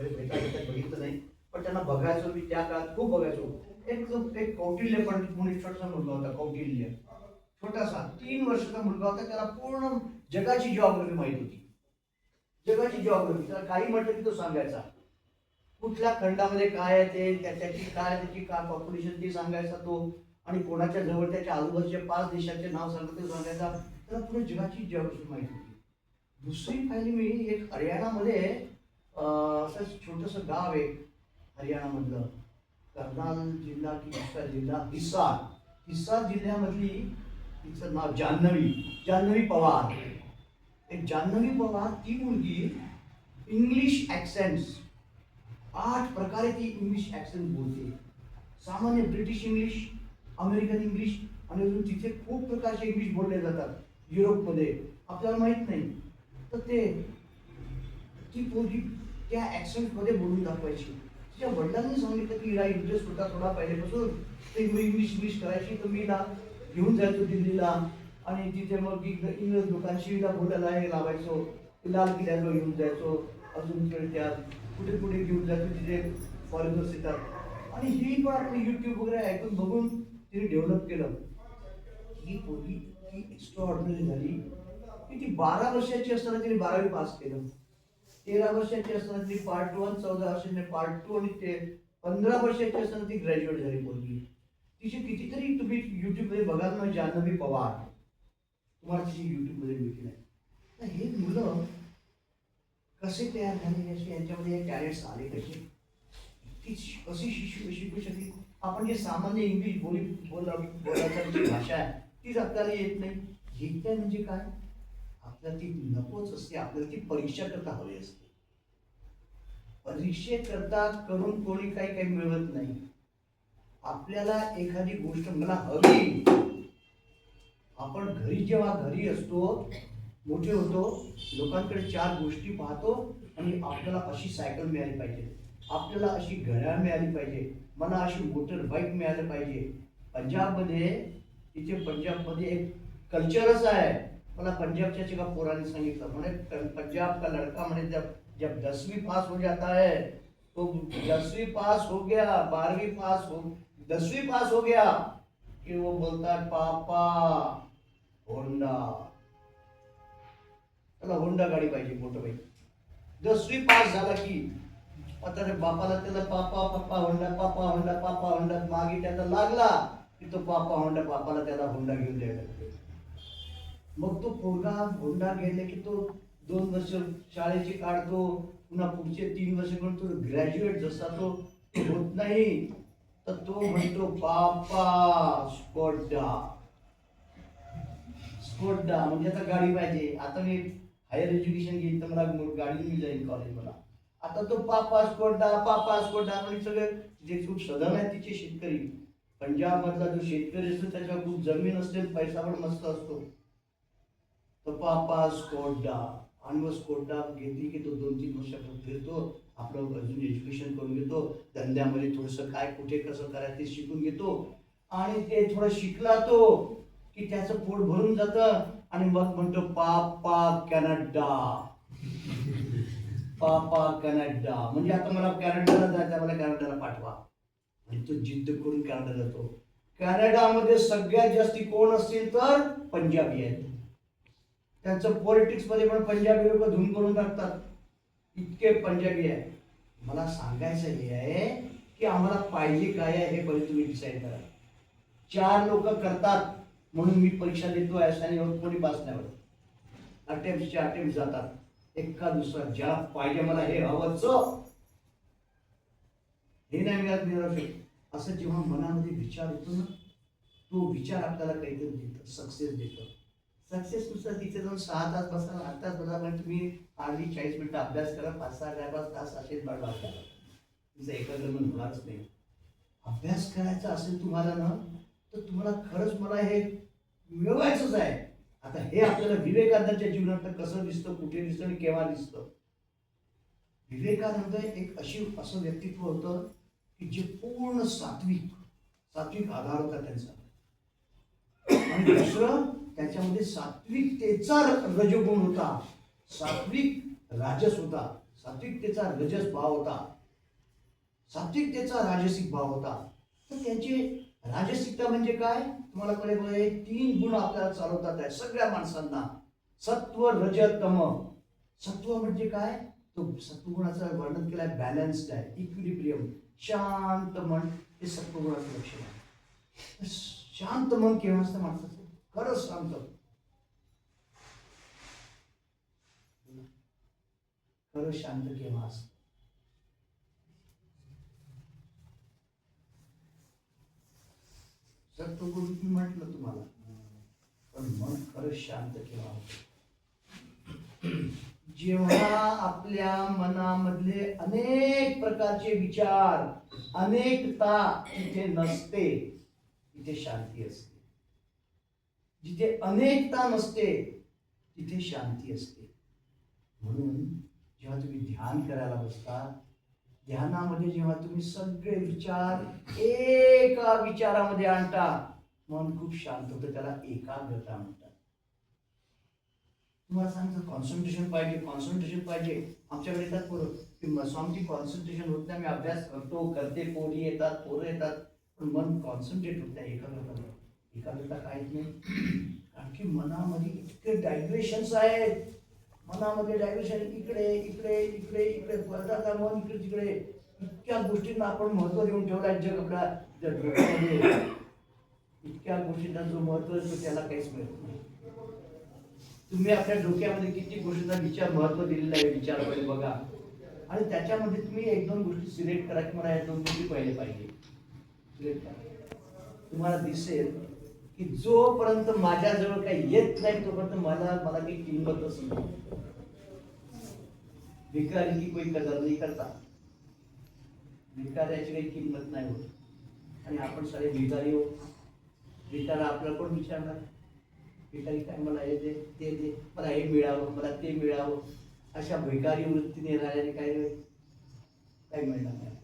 बघितलं नाही, पण त्यांना बघायचो मी त्या काळात खूप बघायचो. एक कौटिल्य पण म्हणून छोटासा मुलगा होता, कौटिल्य छोटासा 3 वर्षाचा मुलगा होता. त्याला पूर्ण जगाची जिओग्राफी माहित होती, जगाची जिओग्राफी. त्याला काही म्हटलं की तो सांगायचा, कुठल्या खंडामध्ये काय आहे ते, त्याची काय पॉप्युलेशन ते सांगायचा तो. आणि कोणाच्या जवळ त्याच्या आजूबाजूच्या 5 देशांचे नाव सांगत ते सांगायचा. त्याला पूर्ण जगाची जिओग्राफी माहिती होती. दुसरी पाहिली मी, एक हरियाणामध्ये असं छोटंसं गाव आहे हरियाणामधलं, करनाल जिल्हा की दुसरा जिल्हा, हिसार जिल्ह्यामधली. तिचं नाव जान्हवी पवार. एक जान्हवी पवार, ती मुलगी इंग्लिश ॲक्सेंट्स 8 प्रकारे ती इंग्लिश ॲक्सेंट बोलते. सामान्य ब्रिटिश इंग्लिश, अमेरिकन इंग्लिश, आणि अजून तिथे खूप प्रकारचे इंग्लिश बोलले जातात युरोपमध्ये, आपल्याला माहीत नाही. तर ती पोरगी त्या ॲक्सेंटमध्ये बोलून दाखवायची. तिच्या वडिलांनी सांगितलं की हिला इंटरेस्ट होता थोडा पहिल्यापासून, ते इंग्लिश करायची. तर मी हिला घेऊन जायचो दिल्लीला, आणि तिथे मग इंग्रज लोकांशी हिला बोलायला लावायचो. लाल किल्ल्यावर घेऊन जायचो, अजून त्या कुठे कुठे घेऊन जायचो, तिथे फॉरेनर्स येतात. आणि ही पण आपली यूट्यूब वगैरे ऐकून बघून तिने डेव्हलप केलं. ही पोरगी ही एक्स्ट्रा ऑर्डिनरी झाली की ती 12 वर्षाची असताना तिने 12वी पास केलं. 13 वर्षाची असताना ती पार्ट 1, 14 वर्षांनी पार्ट 2, आणि ते 15 वर्षाची असताना ती ग्रॅज्युएट झाली पोरगी. तिची कितीतरी तुम्ही युट्यूबमध्ये बघाल ना, जान्हवी पवार, तुम्हाला तिची युट्यूबमध्ये मिळते नाही. तर हे मुलं कसे तयार झाले, असे यांच्यामध्ये टॅलेंट्स आले कसे, ती कशी शिकू शकली. आपण जे सामान्य इंग्लिश बोलायची भाषा आहे तीच आपल्याला येत नाही. येत नाही म्हणजे काय, आपल्याला ती नकोच असते, आपल्याला ती परीक्षा करता हवी असते. परीक्षेकरता करून कोणी काही मिळवत नाही. आपल्याला एखादी गोष्ट मला हवी, आपण जेव्हा घरी असतो, मोठे होतो, लोकांकडे 4 गोष्टी पाहतो, आणि आपल्याला अशी सायकल मिळाली पाहिजे, आपल्याला अशी घड्याळ मिळाली पाहिजे, मला अशी मोटर बाईक मिळाली पाहिजे. पंजाबमध्ये एक कल्चरच आहे. मला पंजाबच्या एका पोराने सांगितलं, म्हणे पंजाब का लड़का म्हणे जब 10वीं पास हो जाता है तो 10वीं पास हो गया, 12वीं पास हो, 10वीं पास हो गया कि वो बोलता है पापा होंडा, त्याला होंडा गाडी पाहिजे, मोटर बाईक. 10वीं पास झाला की आता त्या बापाला त्याला पापा पप्पा होंडा, पापा होंडा, पापा होंडा, मागे त्याचा लागला की तो पापा होंडा, बापाला त्याला होंडा घेऊन द्यायला. मग तो पोरगा होंडा गेले की तो 2 वर्ष शाळेची काढतो, पुन्हा पुढचे 3 वर्ष पण तो ग्रॅज्युएट जसा तो होत नाही, तर तो म्हणतो पापा स्कोडा, म्हणजे आता गाडी पाहिजे. आता मी हायर एज्युकेशन घेईन तर मला गाडी मी जाईल कॉलेज मला. आता तो पापा स्कोडा म्हणजे सगळे जे खूप सधन आहेत तिचे शेतकरी, पंजाब मधला जो शेतकरी असतो त्याच्यावर खूप जमीन असते, पैसा पण मस्त असतो. तो पापा स्कोडा, आणि मग स्कोडा घेतली की तो 2-3 वर्ष फिरतो, आपलं अजून एज्युकेशन करून घेतो, धंद्यामध्ये थोडंसं काय कुठे कसं करायचं ते शिकून घेतो. आणि ते थोडं शिकला तो की त्याचं पोट भरून जातं, आणि मग म्हणतो पापा कॅनडा, पापा कॅनडा, म्हणजे आता मला कॅनडाला जायचं, मला कॅनडाला पाठवा. आणि तो जिद्द करून कॅनडा जातो. कॅनडामध्ये सगळ्यात जास्ती कोण असतील तर पंजाबी आहेत. त्यांचं पॉलिटिक्स मध्ये पण पंजाबी लोक धूम करून टाकतात, इतके पंजाबी आहे. मला सांगायचं हे आहे की आम्हाला पाहिजे काय आहे हे पहिले तुम्ही डिसाईड करा. 4 लोक करतात म्हणून मी परीक्षा देतो आणि कोणी पास नाही होत. अटेम्प्ट जातात, एका दुसरा ज्याला पाहिजे मला हे हवंच हे नाही मिळत. असं जेव्हा मनामध्ये विचार येतो ना, तो विचार आपल्याला काहीतरी देतो, सक्सेस देतो. सक्सेस नुसार तिथे जाऊन 6 तास बसा, 8 तास बसा, म्हणजे तुम्ही अर्धी 40 मिनिटं अभ्यास करा, 5-6 तास असेच बघा, तुमचं एकाग्र मन होणारच नाही. अभ्यास करायचा असेल तुम्हाला ना, तर तुम्हाला खरंच मला हे मिळवायचंच आहे. आता हे आपल्याला विवेकानंदांच्या जीवनात कसं दिसतं, कुठे दिसतं आणि केव्हा दिसतं. विवेकानंद एक असं व्यक्तित्व होतं की जे पूर्ण सात्विक आधार होता त्यांचा. आणि दुसरं त्याच्यामध्ये सात्विकतेचा रजोगुण होता, सात्विक राजस होता, सात्विकतेचा रजस भाव होता, सात्विकतेचा राजसिक भाव होता. तर त्यांचे राजसिकता म्हणजे काय तुम्हाला कळेल. 3 गुण आपल्याला चालवतात आहे सगळ्या माणसांना. सत्व रज तम. सत्व म्हणजे काय, तो सत्वगुणाचं वर्णन केलं आहे, बॅलन्स्ड आहे, इक्विलिब्रियम, शांत मन, हे सत्वगुणाचं लक्षण आहे. शांत मन केव्हा असतं माणसाचं, खरंच शांत, खरं शांत केव्हा असतं. सत्वगुण मी म्हटलं तुम्हाला, पण मन खरं शांत केव्हा होतं. जेव्हा आपल्या मनामधले अनेक प्रकारचे विचार, अनेकता तिथे नसते, तिथे शांती असते. जिथे अनेकता नसते तिथे शांती असते. म्हणून जेव्हा तुम्ही ध्यान करायला बसता, ध्यानामध्ये जेव्हा तुम्ही सगळे विचार एका विचारामध्ये आणता, मन खूप शांत होतं. त्याला एकाग्रता म्हणतात. तुम्हाला सांगतो कॉन्सन्ट्रेशन पाहिजे, कॉन्सन्ट्रेशन पाहिजे. आमच्याकडे येतात पोरं, स्वामीची कॉन्सन्ट्रेशन होत नाही, मी अभ्यास करते, पोरी येतात, पोरं येतात, पण मन कॉन्सन्ट्रेट होत नाही. एकाग्रता काहीच नाही. कारण की मनामध्ये इतके डायव्हर्शन्स आहेत. मनामध्ये डायव्हर्शन इकडे इकडे इकडे इकडे, पळतात मन इकडे तिकडे. इतक्या गोष्टींना आपण महत्व देऊन ठेवलाय जग आपल्या डोक्यामध्ये. इतक्या गोष्टींना जो महत्व असतो त्याला काहीच मिळत नाही. तुम्ही आपल्या डोक्यामध्ये किती गोष्टींना विचार महत्व दिलेला आहे, विचार पहिले बघा, आणि त्याच्यामध्ये तुम्ही 1-2 गोष्टी सिलेक्ट करा की मला या 2 गोष्टी पहिले पाहिजे. सिलेक्ट करा. तुम्हाला दिसेल की जोपर्यंत माझ्याजवळ काही येत नाही तोपर्यंत मला काही किंमतच नाही. भिकारी की कोई कदर नाही करता. भिकाऱ्याची काही किंमत नाही होत. आणि आपण सारे भिकारी हो. भिकारा आपल्याला कोण विचारणार. भिकारी काय, मला हे दे, ते दे, मला हे मिळावं, मला ते मिळावं, अशा भिकारी वृत्तीने राहिल्याने काय मिळणार नाही.